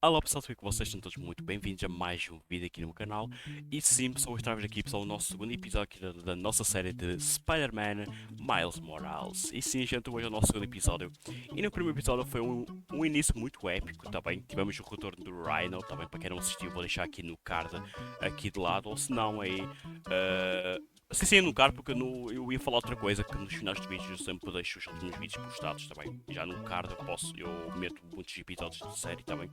Olá pessoal, espero que vocês estão todos muito bem-vindos a mais um vídeo aqui no meu canal. E sim, pessoal, estamos aqui pessoal, o nosso segundo episódio aqui da nossa série de Spider-Man Miles Morales. E sim, gente, hoje é o nosso segundo episódio. E no primeiro episódio foi um início muito épico, tá bem? Tivemos o retorno do Rhino, tá bem? Para quem não assistiu, vou deixar aqui no card, aqui de lado, ou se não aí... sim, no card, porque eu ia falar outra coisa, que nos finais de vídeos eu sempre deixo os últimos vídeos postados, tá bem? Já no card eu meto muitos episódios de série, tá bem?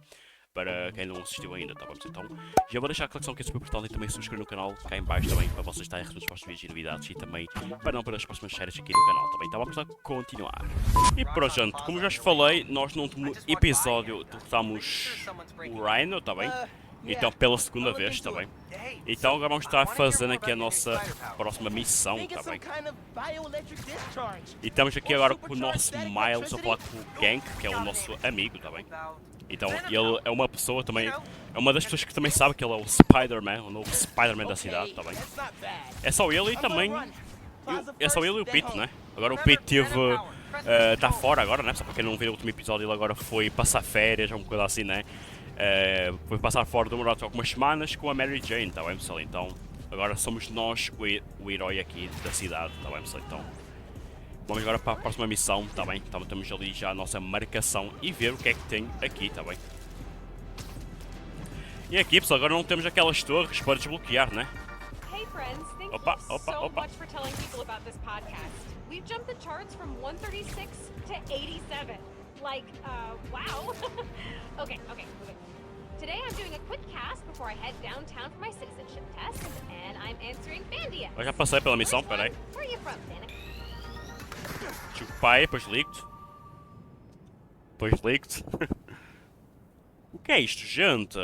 Para quem não assistiu ainda, tá bom? Então, já vou deixar a coleção que é super importante e também subscrever no canal cá em baixo também, para vocês estarem a receber os próximos vídeos e novidades e também para não perder as próximas séries aqui no canal, também. Então vamos lá continuar. E pronto, gente, como já vos falei, nós no último episódio derrotamos o Rhino, tá bem? Então pela segunda vez, tá bem? Então agora vamos estar fazendo aqui a nossa próxima missão, tá bem? E estamos aqui agora com o nosso Miles, a falar com o Gank, que é o nosso amigo, tá bem? Então ele é uma pessoa também, é uma das pessoas que também sabe que ele é o Spider-Man, o novo Spider-Man da cidade, tá bem? É só ele e também, é só ele e o Pete, né? Agora o Pete teve, tá fora agora, né? Só para quem não viu o último episódio, ele agora foi passar férias, uma coisa assim, né? Foi passar fora do Murato algumas semanas com a Mary Jane, tá bem pessoal? Então agora somos nós o herói aqui da cidade, tá bem pessoal? Então vamos agora para a próxima missão, tá bem? Então temos ali já a nossa marcação e ver o que é que tem aqui, tá bem? E aqui pessoal, agora não temos aquelas torres para desbloquear, né? Hey friends, thank Opa, you opa, so opa. much for telling people about this podcast. We've jumped the charts from 136 to 87. Like, wow. Okay. Today I'm doing a quick cast before I head downtown for my citizenship test, and I'm answering Bandia. Eu já passei pela missão, peraí. Where are you from, Santa? Chupai, depois ligo-te. Depois ligo-te. O que é isto, gente?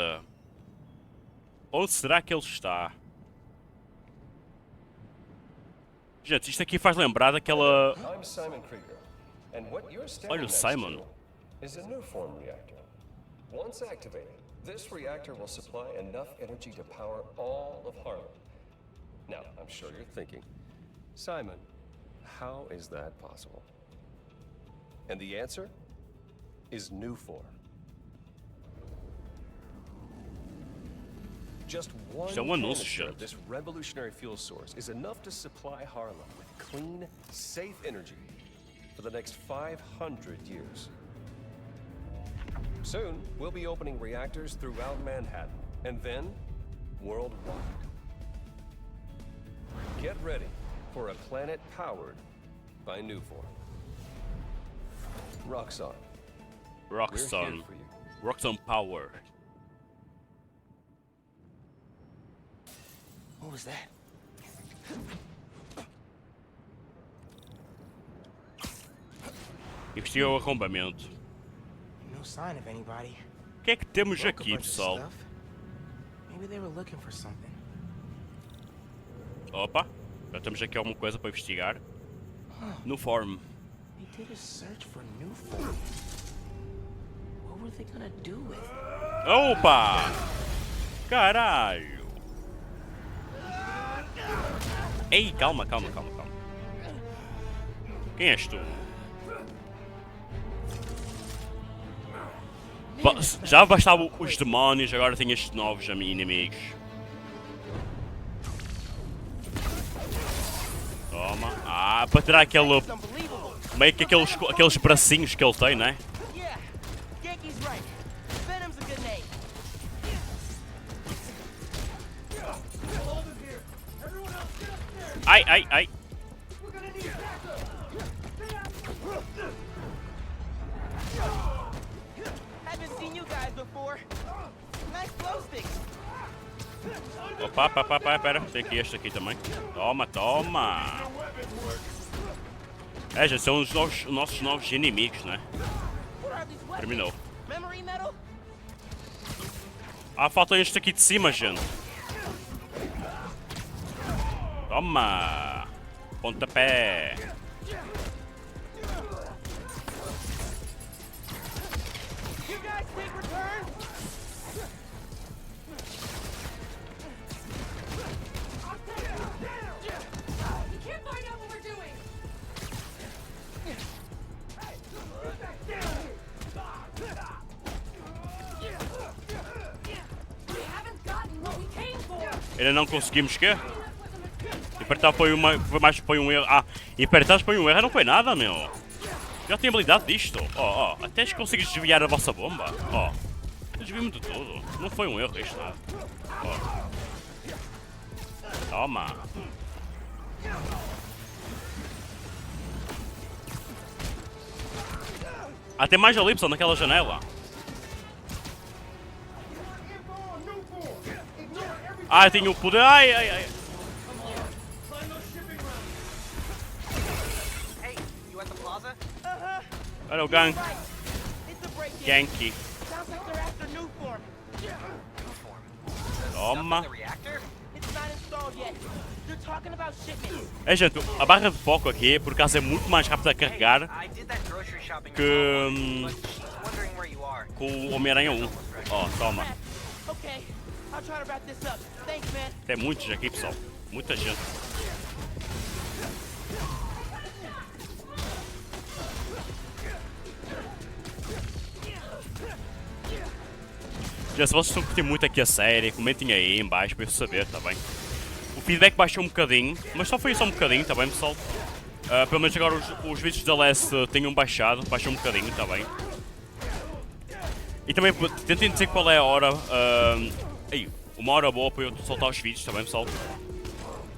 Onde será que ele está? Gente, isto aqui faz lembrar daquela... Olha o Simon. Is a new form reactor. Once activated, this reactor will supply enough energy to power all of Harlem. Now, I'm sure you're thinking, Simon, how is that possible? And the answer is new form. Just one canister of this revolutionary fuel source is enough to supply Harlem with clean, safe energy for the next 500 years. Soon, we'll be opening reactors throughout Manhattan, and then worldwide. Get ready for a planet powered by new form. Roxxon. Roxxon. Roxxon Power. What was that? Investiga o arrombamento. No sign of anybody. O que é que temos Broke a aqui, bunch of pessoal? stuff. Maybe they were looking for something. Opa, já temos aqui alguma coisa para investigar. No forum. They did a search for new form. What were they gonna do with it? Opa! Caralho! Ei, calma. Quem és tu? Já bastava os demónios, agora tem estes novos inimigos. Toma. Ah, para tirar aquele... meio que aqueles bracinhos que ele tem, né? Ai. Opa, pera, tem aqui este aqui também. Toma. Já são os nossos novos inimigos, né? Terminou. Ah, falta este aqui de cima, gente. Toma! Pontapé! Ainda não conseguimos que? Apertar foi um erro. Ah, apertar foi um erro, não foi nada, meu. Já tenho habilidade disto. Ó, até consigo desviar a vossa bomba. Ó, desvio-me de tudo. Não foi um erro isto, nada. Ó. Toma. Ah, tem mais ali, pessoal, naquela janela. Ah, eu tenho o poder. Ai. Olha o gang. Ganky. Toma. É, gente, a barra de foco aqui, por acaso, é muito mais rápida a carregar que com o Homem-Aranha 1. Ó, toma. Tem muitos aqui, pessoal. Muita gente. Já, se vocês estão curtindo muito aqui a série, comentem aí em baixo para eu saber, tá bem? O feedback baixou um bocadinho, mas só foi só um bocadinho, tá bem, pessoal? Pelo menos agora os vídeos da Leste tenham baixado, baixou um bocadinho, tá bem? E também tentem dizer qual é a hora, uma hora boa para eu soltar os vídeos, tá bem, pessoal?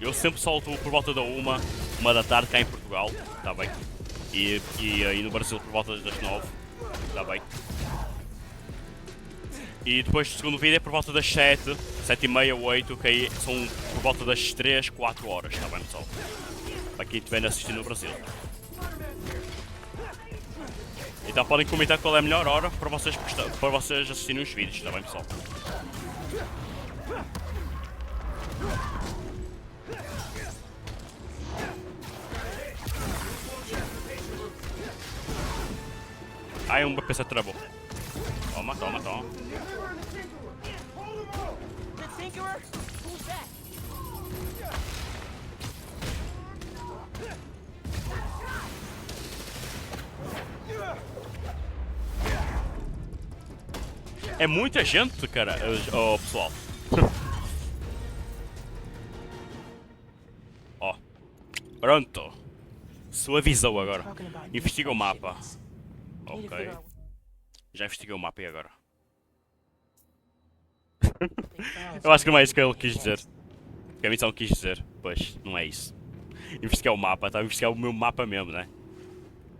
Eu sempre solto por volta da uma da tarde cá em Portugal, tá bem? E aí no Brasil por volta das 9, tá bem? E depois o segundo vídeo é por volta das 7h30, 8, que aí são por volta das 3, 4 horas, tá bem, pessoal? Para quem estiver a assistir no Brasil. Então podem comentar qual é a melhor hora para vocês assistirem os vídeos, tá bem, pessoal? Ai, um PC travou. Toma. É muita gente, cara, pessoal. Ó. Pronto. Suavizou agora. Investiga o mapa. Ok. Já investiguei o mapa e agora? Eu acho que não é isso que ele quis dizer. Que a missão quis dizer. Pois, não é isso. Investigar o mapa, tá? Investigar o meu mapa mesmo, né?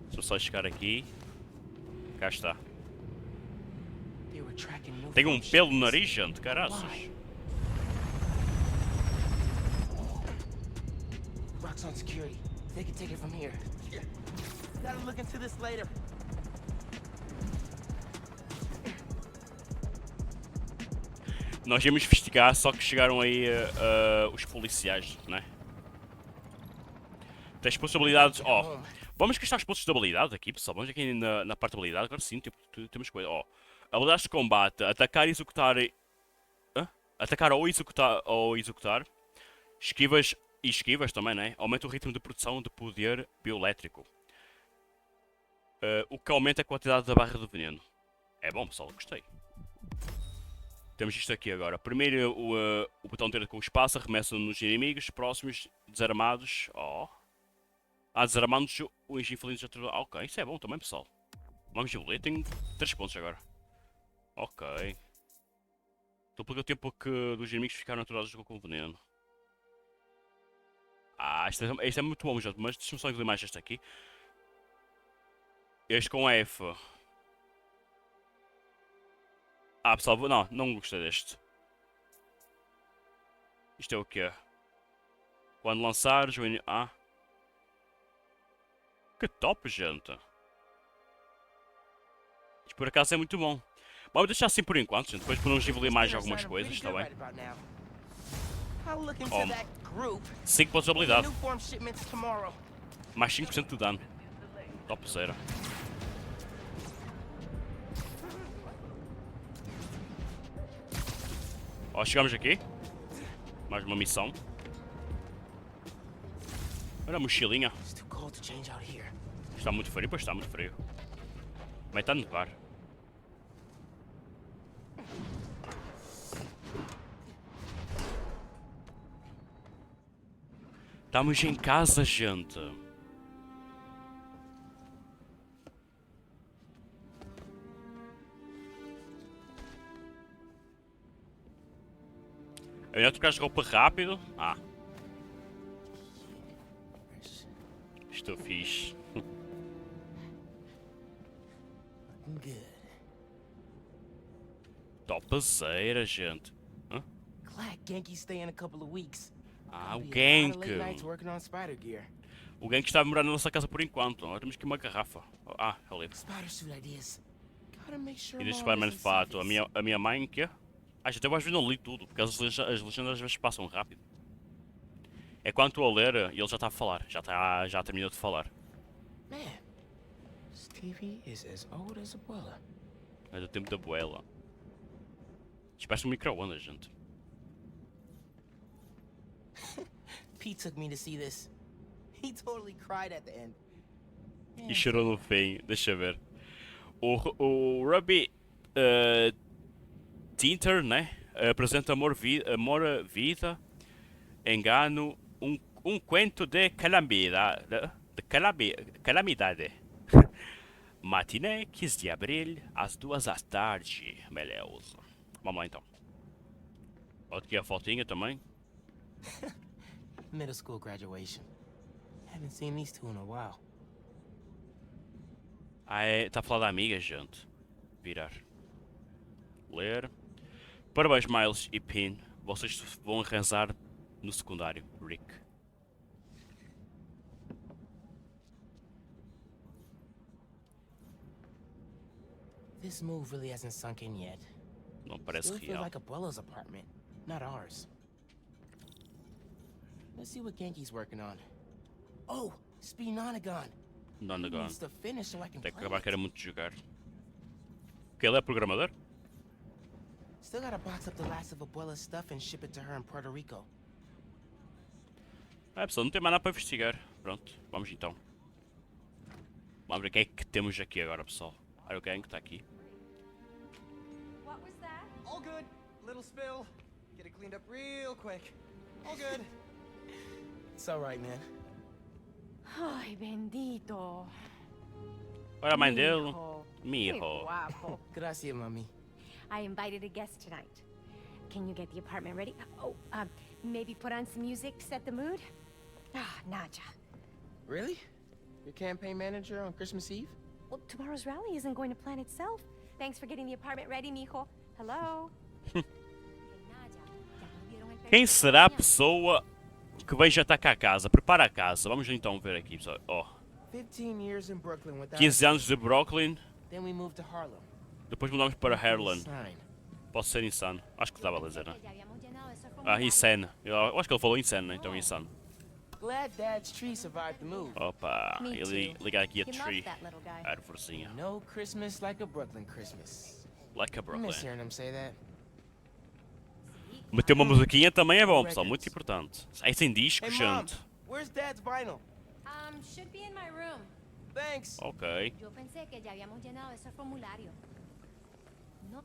Deixa eu só chegar aqui. Cá está. Tenho um pelo no nariz, gente, caraças. Nós íamos investigar, só que chegaram aí os policiais, né? Tens possibilidades, ó. Vamos gastar os pontos de habilidade aqui, pessoal. Vamos aqui na parte de habilidade. Agora sim, temos coisa. Ó, habilidades de combate: atacar e executar. Atacar ou executar. Esquivas também, né? Aumenta o ritmo de produção de poder bioelétrico. O que aumenta a quantidade da barra de veneno. É bom, pessoal, gostei. Temos isto aqui agora. Primeiro o botão direito com o espaço arremessa nos inimigos próximos desarmados. Ó. Desarmando os infelices. Ok, isso é bom também, pessoal. Vamos evoluir. Tenho 3 pontos agora. Ok. Duplica o tempo que dos inimigos ficaram aturados com veneno. Isto é muito bom, gente. Mas deixa-me só incluir mais este aqui. Este com F. Pessoal, não gostei deste. Isto é o quê? Quando lançares o que top, gente. Isto por acaso é muito bom. Vamos deixar assim por enquanto, gente. Depois podemos evoluir mais algumas coisas, está bem? 5 pontos de habilidade. Mais 5% de dano. Top 0. Ó, chegamos aqui. Mais uma missão. Olha a mochilinha. Está muito frio, pois está muito frio. Vai estar a nevar. Estamos em casa, gente. Eu ia trocar as roupas rápido. Ah. Estou fixe. Topzera, gente. Hã? Glad Genki's staying a couple of weeks. Ah, o Be a lot of Genk. late nights working on spider gear. O Genk está a morar na nossa casa por enquanto. Agora temos que ir uma garrafa. Ah, é livre. Spider suit ideas. Gotta make sure E deste Mom Spider-Man de doesn't see fato. this. A minha mãe, que ah, já até vais ver, não li tudo. Porque as legendas às vezes passam rápido. É quando estou a ler e ele já está a falar. Já terminou de falar. Man, this TV is as old as Abuela. É do tempo da abuela. Isto parece um micro-ondas, gente. Pete took me to see this. He totally cried at the end. E chorou no fim. Deixa ver. O Ruby Tinter, né? Apresenta amor, vida, engano, um cuento de calamidade. Calamidade. Matiné, 15 de abril, às 2 da tarde. Beleza. Vamos lá então. Olha aqui a fotinha também. Middle school graduation. Haven't seen these two in a while. Ah, está a falar da amiga, gente. Virar. Ler. Parabéns, Miles e Pin. Vocês vão arrasar no secundário, Rick. This move really hasn't sunk in yet. Não parece Still feels real. like Abuela's apartment, not ours. Let's see what Genki's working on. Oh, Speed Nonagon. Nonagon. Needs to finish so I can Tem que play acabar que it. era muito jogar. Que ele é programador? Still gotta box up the last of Abuela's stuff and ship it to her in Puerto Rico. Ah, pessoal, não tem mais nada para investigar. Pronto, vamos então. Vamos ver o que é que temos aqui agora, pessoal. Olha o gang que está aqui. What was that? All good. Little spill. Get it cleaned up real quick. All good. It's alright, man. Ay, bendito. Olha a mãe dele. Mijo. Qué Mijo. guapo. Gracias, mami. I invited a guest tonight. Can you get the apartment ready? Oh, maybe put on some music to set the mood? Ah, Naja. Really? Your campaign manager on Christmas Eve? Well, tomorrow's rally isn't going to plan itself. Thanks for getting the apartment ready, mijo. Hello? Quem será a pessoa que vem jantar cá a casa? Prepara a casa. Vamos então ver aqui, pessoal. Oh. 15 years in Brooklyn without 15 anos de Brooklyn. Then we moved to Harlem. Depois mudamos para Harlem. Sign. Posso ser insano. Acho que dava a dizer, né? Ah, insane. Eu acho que ele falou insano, né? Então insano. Glad Dad's tree survived the move. Opa, Me ele too. liga aqui a He loves tree. that little guy. Árvorezinha. No Christmas like a Brooklyn Christmas. Like a I Brooklyn. miss hearing him say that. Meter uma musiquinha também é bom, pessoal. Muito importante. É sem disco, Hey, Mom, gente. where's Dad's vinyl? Should be in my room. Thanks. Ok. Yo pensé que ya habíamos llenado ese formulario. No.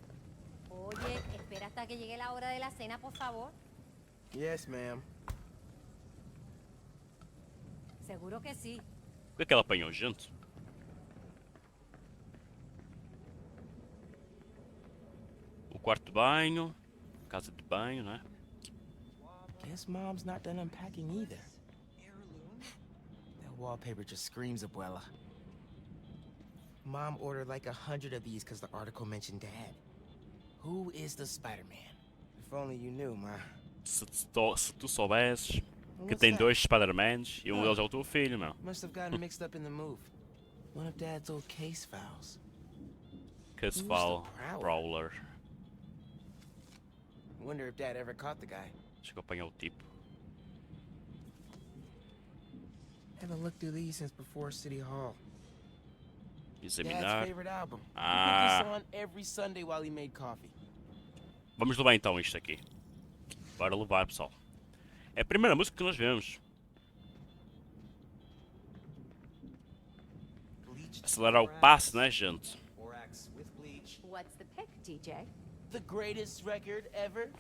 Oye, espera hasta que llegue la hora de la cena, por favor. Yes, ma'am. Seguro que sí. O que é que ela apanhou, gente? O quarto de banho. Casa de banho, né? Guess Mom's not done unpacking either. That wallpaper just screams Abuela. Mom ordered like 100 of these because the article mentioned Dad. Who is the Spider-Man? If only you knew, Ma. Se tu soubesses que What's tem that? dois Spider-Mans e um deles é o teu filho, meu. Must have gotten mixed up in the move. One of Dad's old case files. Que se Who's fala. the Prowler? Brawler. Wonder if Dad ever caught the guy. Acho que apanhou o tipo. Haven't looked through these since before City Hall. Dad's Examinar. favorite album. Ah. He put this on every Sunday while he made coffee. Vamos levar então isto aqui. Bora levar, pessoal. É a primeira música que nós vemos. Acelerar o passo, né, gente? Borax with bleach. What's the pick, DJ? The greatest record ever.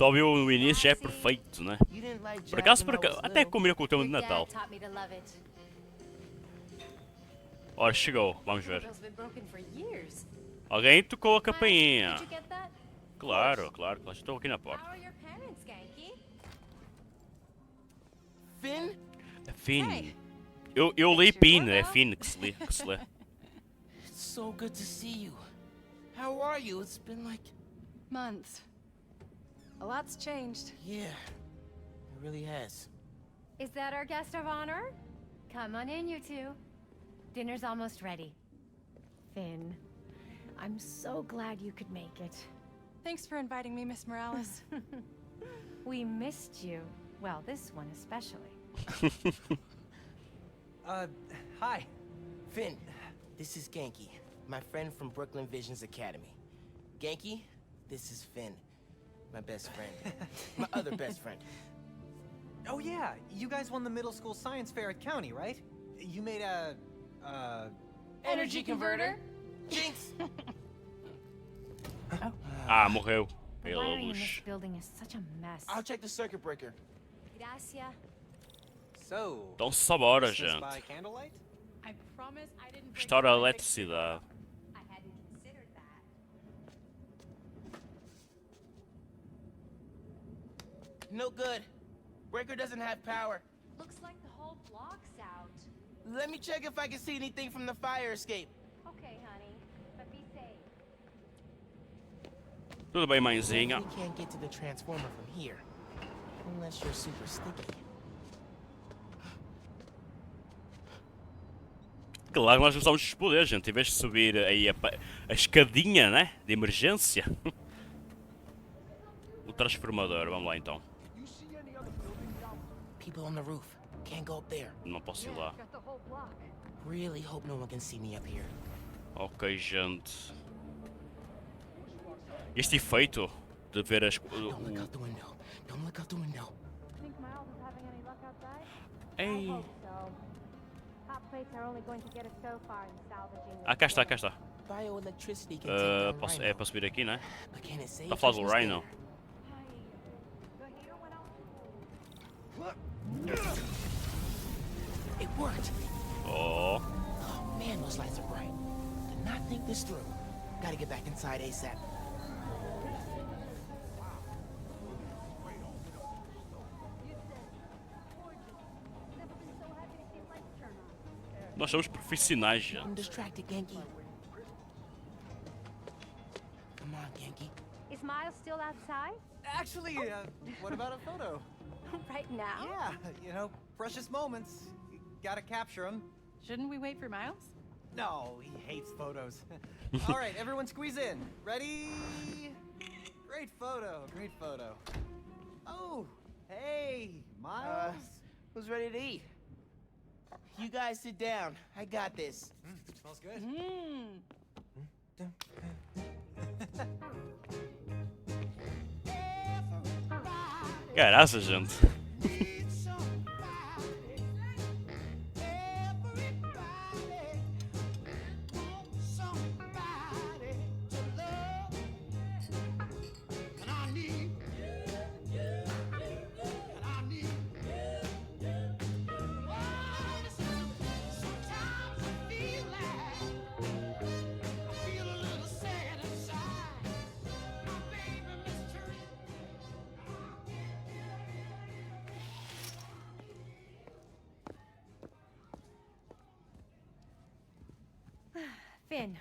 Só viu no início já é perfeito, né? You didn't like Por jazz acaso, when I was até little. combina com o tema de Your Natal. dad taught me to love it. Ora, chegou, vamos ver. It's been broken for years. Alguém tocou a Hi, campainha. did you get that? Claro, claro, claro, estou aqui na How porta. are your parents, Genki? Finn? Finn. Hey. Eu li It's your Pin, é doorbell. Finn que se lê. Que se lê. It's so good to see you. How are you? It's been like... Months. A lot's changed. Yeah, it really has. Is that our guest of honor? Come on in, you two. Dinner's almost ready. Finn, I'm so glad you could make it. Thanks for inviting me, Miss Morales. We missed you. Well, this one especially. Hi. Finn, this is Genki, my friend from Brooklyn Visions Academy. Genki, this is Finn, my best friend. My other best friend. Oh yeah, you guys won the middle school science fair at County, right? You made a, Energy converter? Jinx! Ah, morreu. The Pela wiring in this luz. building is such a mess. I'll check the circuit breaker. Gracias. So, Então se bora, Christmas gente. by candlelight? I promise I didn't break Restaura a my big eletricidade. I hadn't considered that. No good. Breaker doesn't have power. Looks like the whole block's out. Let me check if I can see anything from the fire escape. Okay, honey, but be safe. Tudo bem, mãezinha. We can't get to the transformer from here. Unless you're super sticky. Claro, nós usamos os poderes, gente. Em vez de subir aí a escadinha, né? De emergência. O transformador, vamos lá então. People on the roof. Can't go up there. Não posso ir lá. Got the whole block. Really hope no one can see me up here. Ok, gente. Este efeito de ver as... Don't look out the window. Don't look out the window. Think Miles is having any luck outside? Ei. So, hot plates are only going to get us so far in salvaging Ah, cá está, cá está. Bioelectricity can take down É Rhino. para subir aqui, né? But can it save Está a falar do Christmas Rhino. dinner? It worked. Oh. Oh man, those lights are bright. Did not think this through. Gotta get back inside ASAP. Nós somos profissionais, I'm gente. distracted, Genki. Come on, Genki. Is Miles still outside? Actually, what about a photo? Right now? Yeah, you know, precious moments. Gotta capture them. Shouldn't we wait for Miles? No, he hates photos. All right, everyone squeeze in. Ready? Great photo, great photo. Oh, hey, Miles. Who's ready to eat? You guys sit down. I got this. Smells good. Caraca, gente. Finn,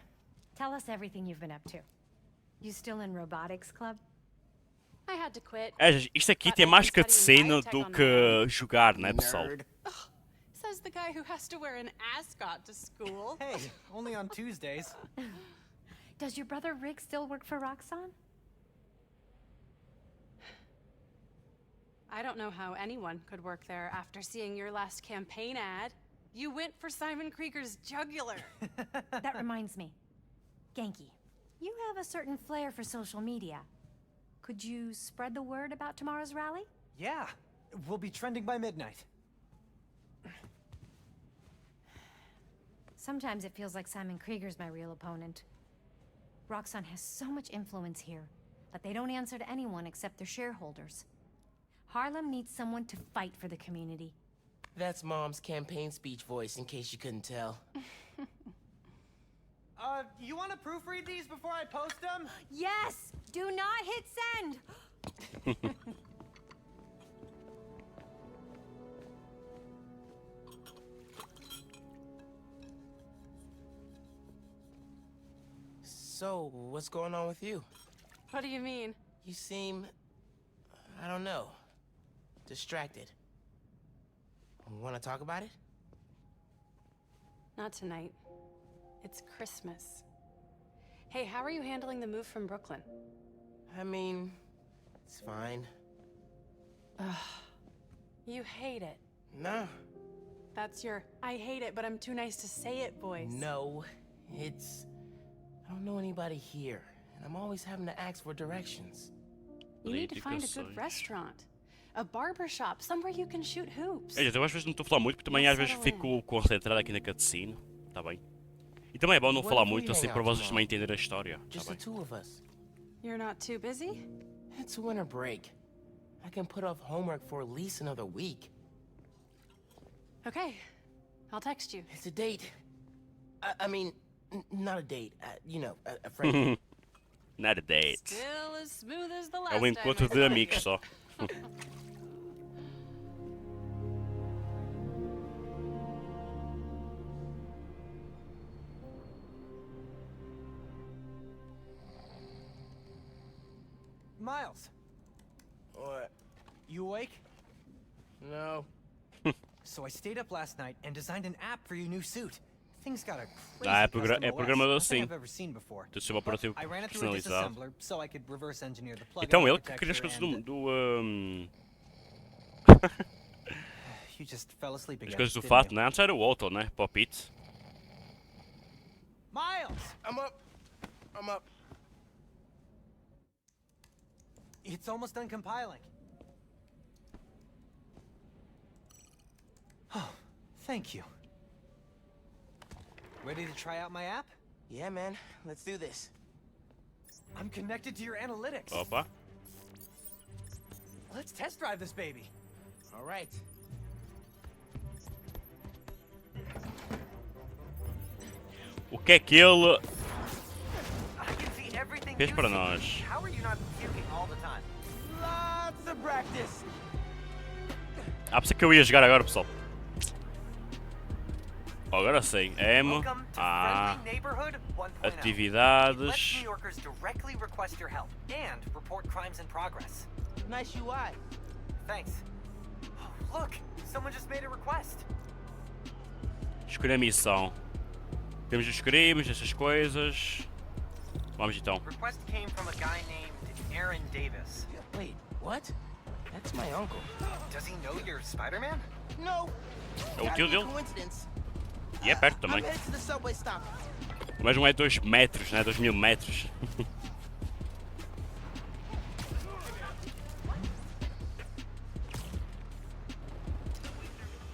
tell us everything you've been up to. You still in robotics club? I had to quit. É, isto aqui tem mais cutscene do que jogar, né, pessoal? Nerd. Says the guy who has to wear an ascot to school. Hey, only on Tuesdays. Does your brother Rick still work for Roxxon? I don't know how anyone could work there after seeing your last campaign ad. You went for Simon Krieger's jugular. That reminds me. Genki, you have a certain flair for social media. Could you spread the word about tomorrow's rally? Yeah, we'll be trending by midnight. Sometimes it feels like Simon Krieger's my real opponent. Roxxon has so much influence here. but they don't answer to anyone except their shareholders. Harlem needs someone to fight for the community. That's Mom's campaign speech voice, in case you couldn't tell. You want to proofread these before I post them? Yes! Do not hit send! So, what's going on with you? What do you mean? You seem, I don't know, distracted. Want to talk about it? Not tonight. It's Christmas. Hey, how are you handling the move from Brooklyn? I mean, it's fine. You hate it. No. That's your I hate it, but I'm too nice to say it voice. No, it's... I don't know anybody here, and I'm always having to ask for directions. You need to find a good restaurant. A barbershop, somewhere you can shoot hoops. É, gente, eu às vezes não estou a falar muito, porque também às vezes fico concentrado aqui na cutscene. Tá bem? E também é bom não falar muito, assim, para vocês também entenderem a história. Tá Just the bem? two of us. You're not too busy? It's winter break. I can put off homework for at least another week. Okay, I'll text you. It's a date. I mean, not a date. You know, a friend. Not a date. Still as smooth as the last É um encontro time. de amigos só. Miles, What? you awake? No. So I stayed up last night and designed an app for your new suit. Thing's got a crazy Ah, é custom programador OS, sim. nothing I've ever seen before. Do sistema operativo I ran it through a personalizado. disassembler so I could reverse engineer the plugin Então ele que cria as architecture coisas and do You just fell asleep again. as coisas do didn't fato, you? né? Antes era o Otto, né? Para o Pete. Miles! I'm up. I'm up. It's almost done compiling. Oh, thank you. Ready to try out my app? Yeah, man. Let's do this. I'm connected to your analytics. Opa. Let's test drive this baby. All right. O que é que ele I can see everything fez you para see. nós? How are you not puking all the time? Lots of practice. Ah, pensei que eu ia jogar agora, pessoal. Oh, agora sei. M. Welcome to A. Friendly Neighborhood 1.0. It lets Atividades. New Yorkers directly request your help and report crimes in progress. Nice UI. Thanks. Oh, look, someone just made a request. Escolher a missão. Temos os crimes, essas coisas. Vamos então. Request came from a guy named Aaron Davis. Wait, what? That's my uncle. Does he know you're Spider-Man? No. É o Gotta tio be a dele. coincidence. E é perto I'm também. headed to the subway stop. Mas não é 2 metros, né? 2000 metros.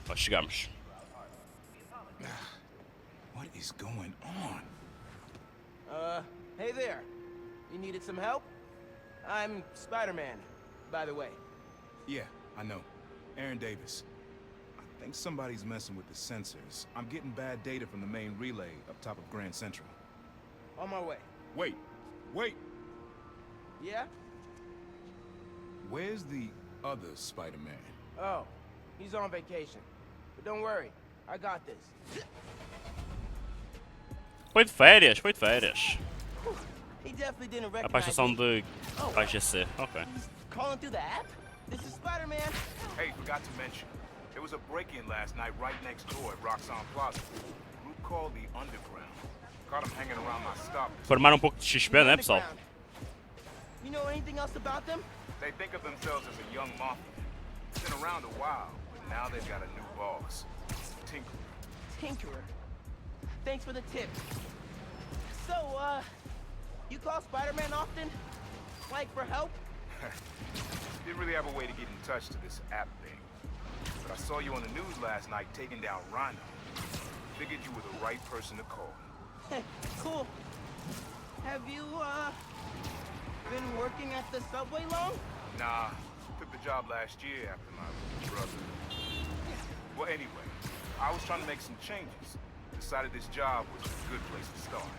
Ó, chegamos. What is going on? Hey there. You needed some help? I'm Spider-Man, by the way. Yeah, I know. Aaron Davis. I think somebody's messing with the sensors. I'm getting bad data from the main relay up top of Grand Central. On my way. Wait, wait! Yeah? Where's the other Spider-Man? Oh, he's on vacation. But don't worry, I got this. Foi de férias, foi de férias. He definitely didn't A recognize prestação me. de AGC. Ok. He's calling through the app? This is Spider-Man. Hey, forgot to mention. There was a break-in last night right next door at Roxanne Plaza. A group called the Underground. Caught him hanging around my stop. Formar um pouco de XP, né, pessoal? Underground. You know anything else about them? They think of themselves as a young mafia. Been around a while, but now they've got a new boss. Tinkerer. Tinkerer. Thanks for the tip. So, you call Spider-Man often? Like, for help? Didn't really have a way to get in touch to this app thing. But I saw you on the news last night taking down Rhino. Figured you were the right person to call. Cool. Have you, been working at the subway long? Nah, took the job last year after my brother. Well, anyway, I was trying to make some changes. Decided this job was a good place to start.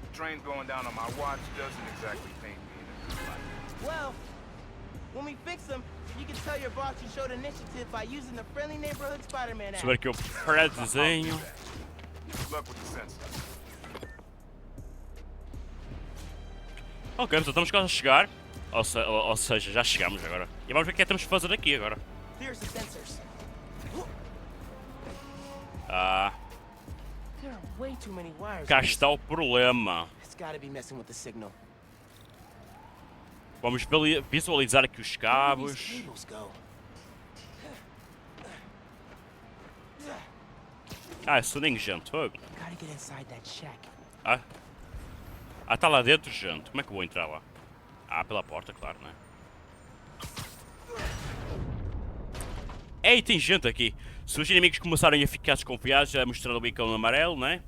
The trains going down on my watch doesn't exactly paint me in a good light. Well, when we fix them, you can tell your boss you showed initiative by using the Friendly Neighborhood Spider-Man app. Saber aqui o pré-desenho. Good luck with the sensors. Ok, então estamos quase a chegar. Ou seja, já chegamos agora. E vamos ver o que é que temos que fazer aqui agora. Here's the sensors. Ah, There are way too many wires. cá in this. está o problema. It's gotta be messing with the signal. Vamos visualizar aqui os Where do cabos. these cables go? Ah, é soninho, gente. Fogo. Gotta get inside that shack. Ah, está lá dentro, gente. Como é que eu vou entrar lá? Ah, pela porta, claro, não é? Ei, tem gente aqui. Se os inimigos começarem a ficar desconfiados, já mostrando o bicão amarelo, né?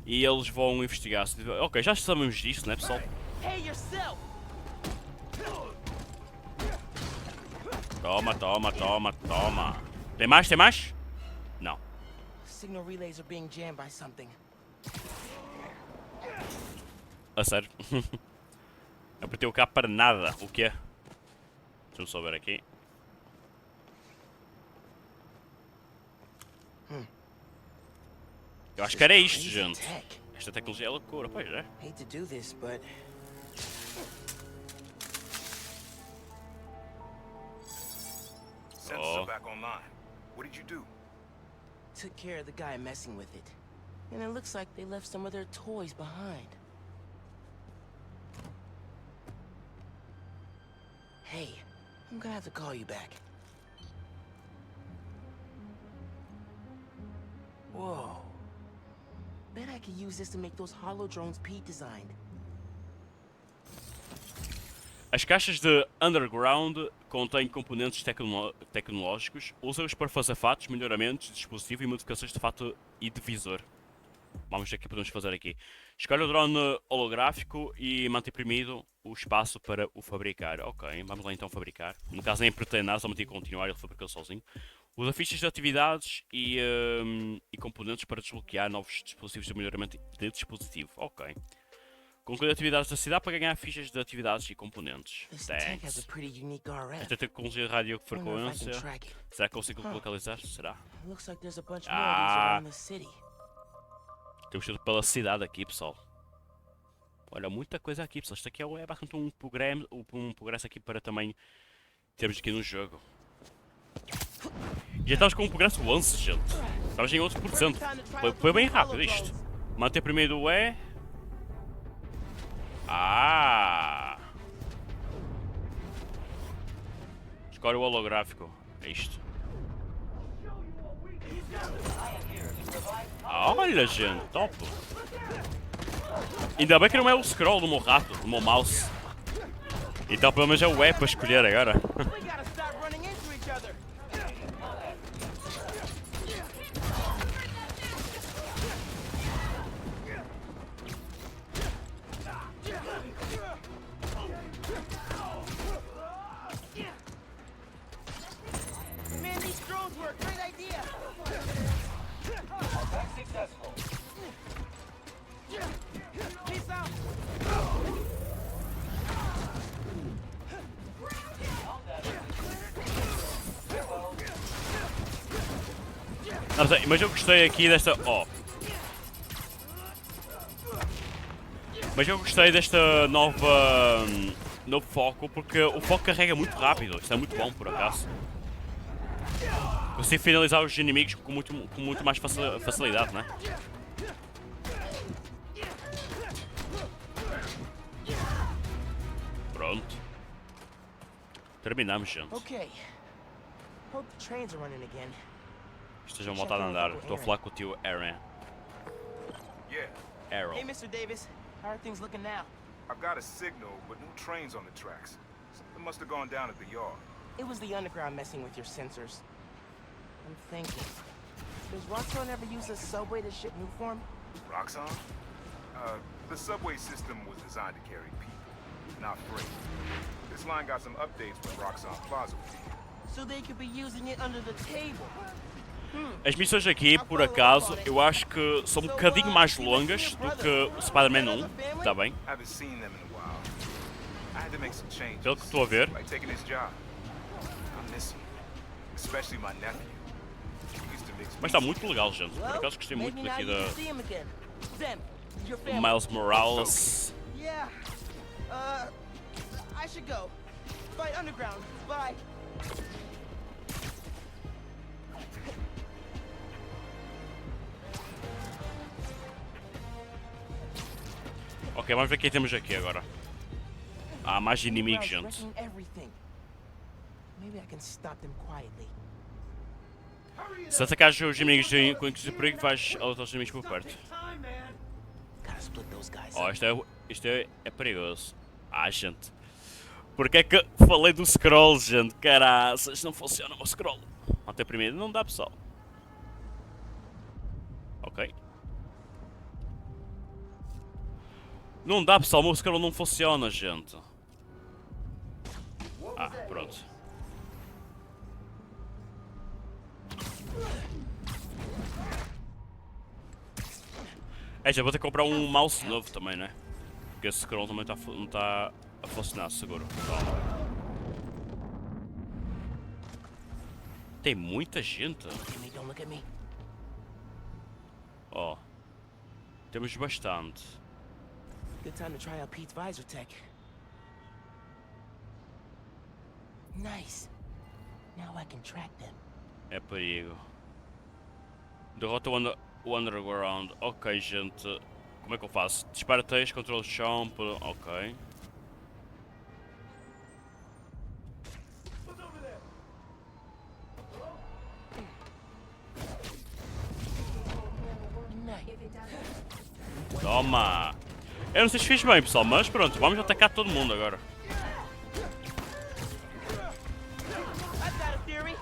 E eles vão investigar. Ok, já sabemos disso, né, pessoal? Hey, yourself! Toma, toma, toma, toma. Tem mais? Tem mais? Não. Signal relays are being jammed by something. A sério. Apertei o cabo para nada. O que é? Deixa-me só ver aqui. Eu acho que era isto, gente. Esta tecnologia é loucura, pois é. Hate to do this, but Sensors are back online. What did you do? took care of the guy messing with it. And it looks like they left some of their toys behind. Hey, I'm gonna have to call you back. Whoa. Bet I could use this to make those hollow drones Pete designed. As caixas de Underground contêm componentes tecnológicos. Usa-os para fazer fatos, melhoramentos de dispositivo e modificações de fato e de visor. Vamos ver o que podemos fazer aqui. Escolhe o drone holográfico e mantém imprimido o espaço para o fabricar. Ok, vamos lá então fabricar. No caso nem pretende nada, somente em continuar, ele fabricou sozinho. Usa fichas de atividades e componentes para desbloquear novos dispositivos de melhoramento de dispositivo. Ok. Concluir atividades da cidade para ganhar fichas de atividades e componentes. This tank has a Thanks. pretty unique RF. Esta tecnologia de Wonder if I can radiofrequência. track it. Será que consigo localizar? Será? Looks like there's a bunch more of these around the city. Temos tudo pela cidade aqui, pessoal. Olha, muita coisa aqui, pessoal. Isto aqui é bastante um progresso aqui para também termos aqui no jogo. Já estamos com um progresso 11, gente. Estamos em 11%. Foi bem rápido isto. Manter primeiro o E. Ah! Escolhe o holográfico. É isto. Olha, gente, top! Ainda bem que não é o scroll do meu rato, do meu mouse. Então pelo menos é o E para escolher agora. We gotta stop running into each other. Man, these drones were a great idea. Peace out. Não sei, mas eu gostei aqui desta... Oh! Mas eu gostei desta nova... novo foco, porque o foco carrega muito rápido. Isto é muito bom, por acaso. Consigo finalizar os inimigos com muito mais facilidade, né? Pronto. Terminamos, gente. Okay. Hope the trains are running again. Estejam voltando a andar. Estou a falar com o tio Aaron. Yeah, Arrow. Hey, Mr. Davis. How are things looking now? I've got a signal, but no trains on the tracks. Something must have gone down at the yard. It was the underground messing with your sensors. I'm thinking. Does Roxxon ever use a subway to ship new form? Roxxon? The subway system was designed to carry people. not free. This line got some updates when Roxxon Plaza was here. So they could be using it under the table. As missões aqui, por acaso, eu acho que são um bocadinho mais longas do que o Spider-Man 1, está bem? Haven't seen them in a while. I had to make some changes. Pelo que estou a ver. Like taking this job. I miss him. Especially my nephew. He used to mix Mas está muito legal, gente. Por acaso gostei muito Maybe now daqui you can see him again. Them, your do family. Miles Morales. Yeah. I should go. Fight underground. Bye. Ok, vamos ver o que temos aqui agora. Há mais inimigos, gente. Wrecking everything. Maybe I can stop them quietly. Se atacares os inimigos com incrível perigo, vais alertar os inimigos por perto. Gotta split those guys Oh, up. isto é perigoso. Ah, gente. Porque é que falei do scroll, gente? Caraças, não funciona o meu scroll. Até primeiro não dá, pessoal. Ok. Não dá, pessoal, o meu scroll não funciona, gente. Ah, pronto. Já vou ter que comprar um mouse novo também, né? Porque esse scroll também não está a funcionar, seguro. Tem muita gente. Jimmy, don't look at me. Ó. Temos bastante. Good time to try out Pete's visor tech. Nice. Now I can track them. É perigo. Derrota o underground. Ok, gente. Como é que eu faço? Dispara texto, controle jump. Ok. Toma! Eu não sei se fiz bem, pessoal, mas pronto, vamos atacar todo mundo agora. I've got a theory.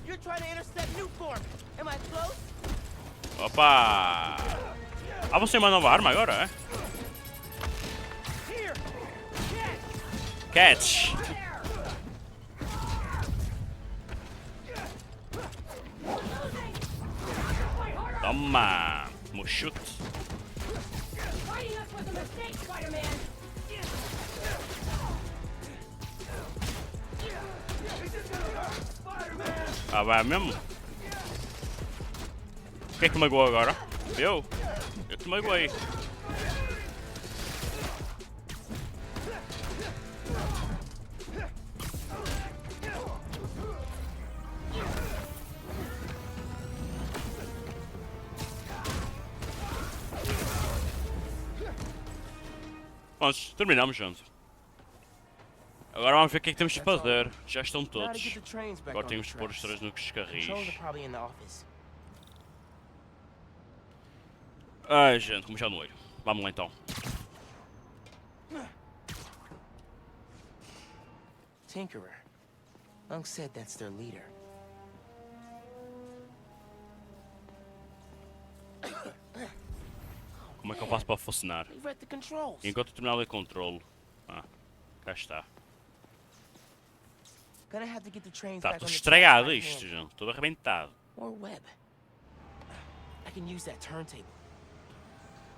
You're trying to intercept new form. Am I close? Opa! Ah, você tem uma nova arma agora, é? Here. Catch! Toma! Meu chute. Ah, vai mesmo? Quem é que magoou agora? Eu? Eu te magoei. Pronto, terminamos, gente. Agora vamos ver o que é que temos de fazer. Já estão todos. Agora temos de pôr os três nos carris. Controls are probably in the office. Ai, gente, como já no olho. Vamos lá então. Tinkerer. Unc said that's their leader. Como é que eu faço para funcionar? We've read the controls. Enquanto eu terminar de controle. Ah, cá está. Gonna have to get the trains Está back tudo on the estragado track by isto, hand. gente. Tudo arrebentado. Or web. I can use that turntable.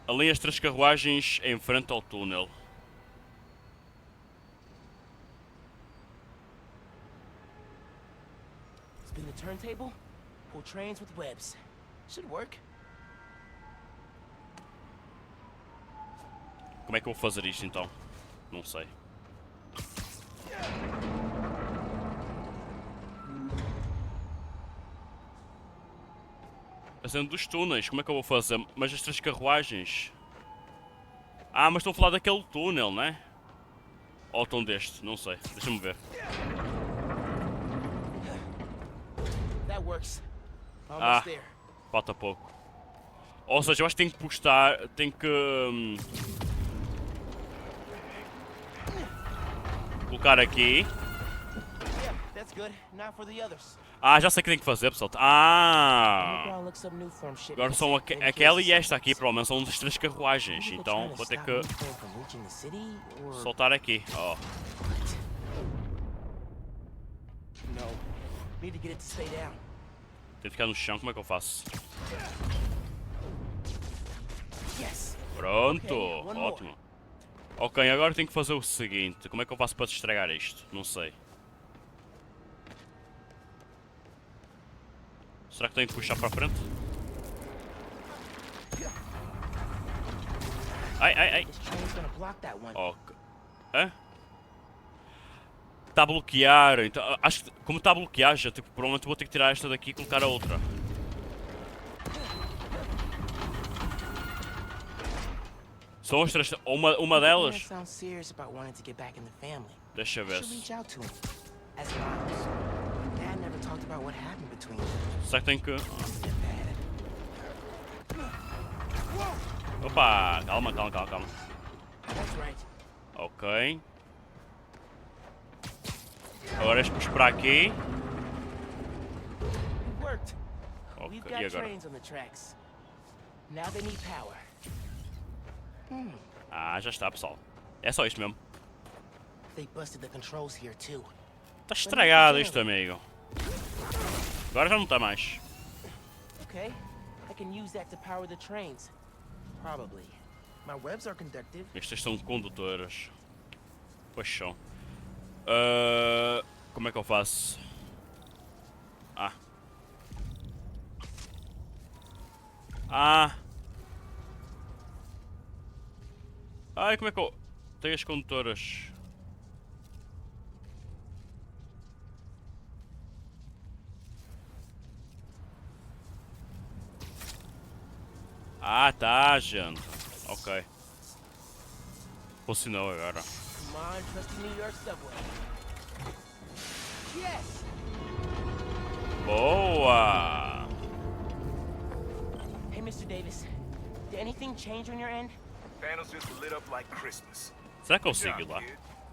Alinhe as três carruagens em frente ao túnel. Spin the turntable, pull trains with webs. Should work. Como é que eu vou fazer isto então? Não sei. Fazendo dos túneis, como é que eu vou fazer? Mas as três carruagens. Ah, mas estão a falar daquele túnel, né? Ou estão deste, não sei. Deixa-me ver. That works. Ah, Almost there. falta pouco. Ou seja, eu acho que tenho que postar. Tenho que. Colocar aqui. Yeah, That's good. Now for the others. Ah, já sei o que tem que fazer, pessoal. Ah! Underground looks up new form shipments. Agora são aquela e esta aqui, provavelmente são as 3 carruagens. Então vou ter que soltar aqui. Oh. No. Need to get it to stay down. Tem que ficar no chão, como é que eu faço? Yes. Pronto, ótimo. Ok, agora tenho que fazer o seguinte. Como é que eu faço para estragar isto? Não sei. Será que tenho que puxar para a frente? Ai, ai, ai. Ok. Hã? Está a bloquear. Então, acho que como está a bloquear, já, tipo, provavelmente vou ter que tirar esta daqui e colocar a outra. São as 3. Uma delas. Deixa eu ver. Será que tem que... Opa! Calma, calma, calma, calma. Ok. Agora é esperar aqui. Ok, e agora? Ah, já está, pessoal. É só isto mesmo. Está estragado isto, amigo. Agora já não está mais. Okay, I can use that to power the trains. Probably. My webs are conductive. Estas são condutoras. Pois são. Como é que eu faço? Ah. Ah. Ai, como é que eu... Tenho as condutoras. Ah, tá, gente. Ok. Funcionou agora. Come on, trust the New York subway. Yes. Boa! Hey, Mr. Davis. Did anything change on your end? Panels just lit up like Christmas. Será que eu consigo ir lá?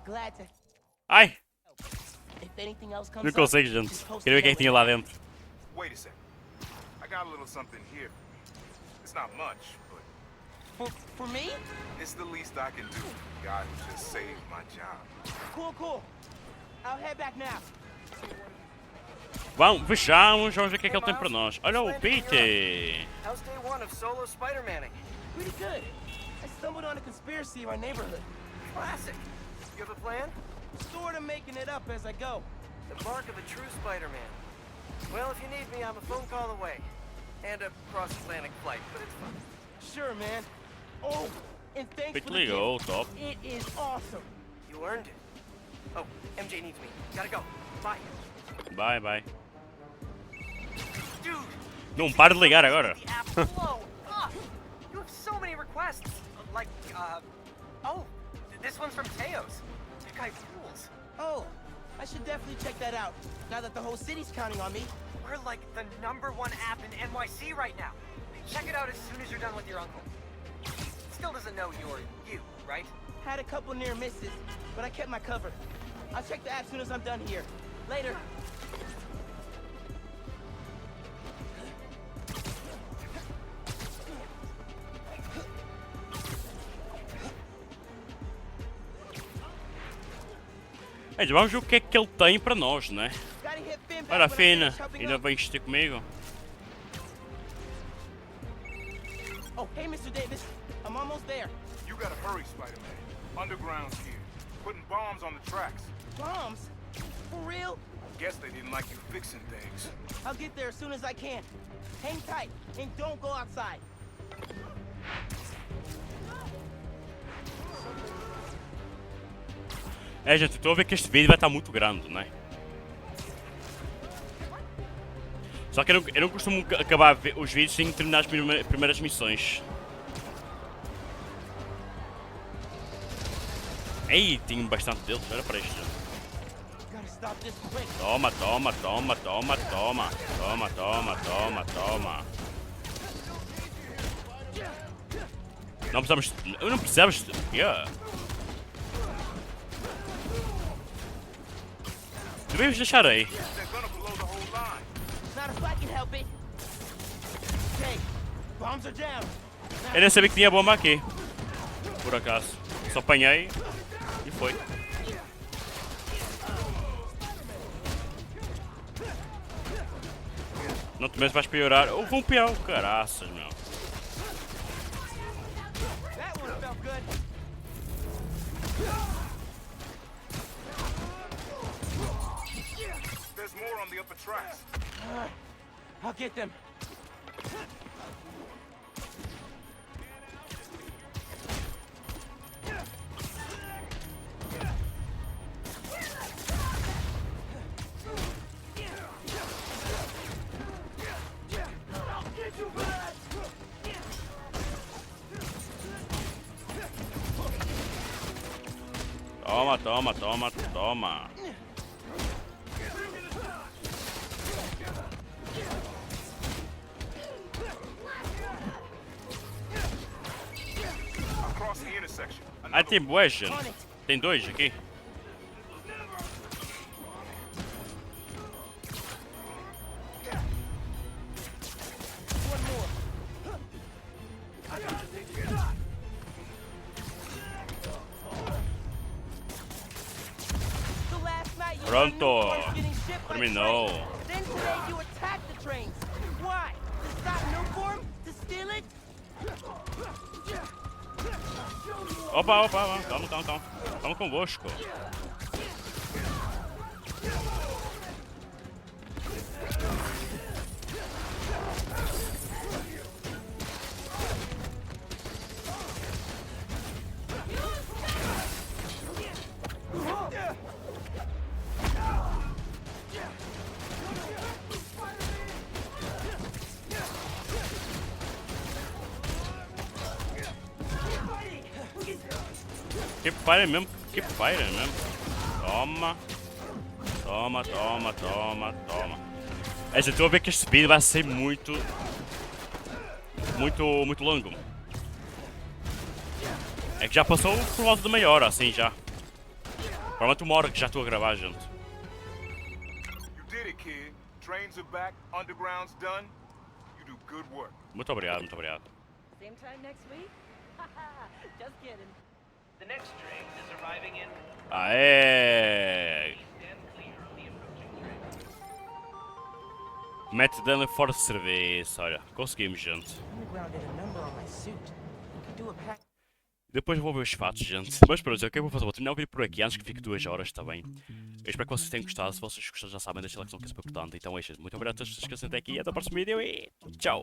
Glad to. Ai! If anything else comes Não up, consigo, gente. just post Queria ver o que é it que tinha lá dentro. Wait a second. I got a little something here. It's not much, but For me? it's the least I can do. God just saved my job. Cool. I'll head back now. Vamos, fechamos. Vamos ver o que é que ele tem para nós. Olha o Pete! How's day one of solo Spider-Manning? Pretty good. I stumbled on a conspiracy in our neighborhood. Classic. You have a plan? Sort of making it up as I go. The mark of a true Spider-Man. Well, if you need me, I'm a phone call away. And a cross-Atlantic flight, but it's fun. Sure, man. Oh, and thanks Pete for the ligou, gift. top. It is awesome. You earned it. Oh, MJ needs me. Gotta go. Bye. Bye, bye. Dude! Não para de ligar agora. The app flow. You have so many requests. Like, oh, this one's from Teos. That guy rules. Oh, I should definitely check that out. Now that the whole city's counting on me. We're like the #1 app in NYC right now. Check it out as soon as you're done with your uncle. Still doesn't know you're you, right? Had a couple near misses, but I kept my cover. I'll check the app as soon as I'm done here. Later. Vamos ver o que é que ele tem para nós, né? Gotta hit Finn back Olha, when I Fina, finish helping ainda up. vem ter comigo. Oh, hey, Mr. Davis. I'm almost there. You gotta hurry, Spider-Man. Underground's here. Putting bombs on the tracks. Bombs? For real? Guess they didn't like you fixing things. I'll get there as soon as I can. Hang tight and don't go outside. Gente, estou a ver que este vídeo vai estar muito grande, né? Só que eu não costumo acabar os vídeos sem terminar as primeiras missões. Ei, tinha bastante deles, olha para isto. Toma, toma, toma, toma, toma. Toma, toma, toma, toma. Não precisamos... Eu não precisamos... Yeah. Devíamos deixar aí. They're gonna blow the whole line. Not if I can help it. Okay, bombs are down. Eu nem sabia que tinha bomba aqui. Por acaso. Só apanhei e foi. Não te mesmo vais piorar. Houve um peão, caraças, meu. That one felt good. There's more on the upper tracks. I'll get them. Toma, toma, toma, toma. Across the intersection. Ah, tem bué, gente. Tem dois aqui. The last night you Pronto. were new getting shipped by Terminou. train. Then today you attacked the trains. Why? To stop new form? To steal it? Opa, opa, opa. Calma, calma, calma. Calma convosco. Que fire mesmo, que fire mesmo. Toma. Toma, toma, toma, toma. É, já estou a ver que este vídeo vai ser muito longo. É que já passou por volta de meia hora, assim já. Provavelmente uma hora que já estou a gravar, gente. You did it, kid. Trains are back, underground's done. You do good work. Muito obrigado, muito obrigado. Same time next week? Just kidding. The next train is arriving in Aê! stand clear of the approaching train. Mete dano fora de serviço, olha, conseguimos, gente. Underground did a number on my suit. You could do a pack. Depois vou ver os fatos, gente. Mas pronto, o que eu vou fazer? Vou terminar o vídeo por aqui antes que fique 2 horas, está bem? Eu espero que vocês tenham gostado. Se vocês gostaram, já sabem, deixem like, que é super importante. Então é isso. Muito obrigado a todos que estão até aqui. Até o próximo vídeo e tchau!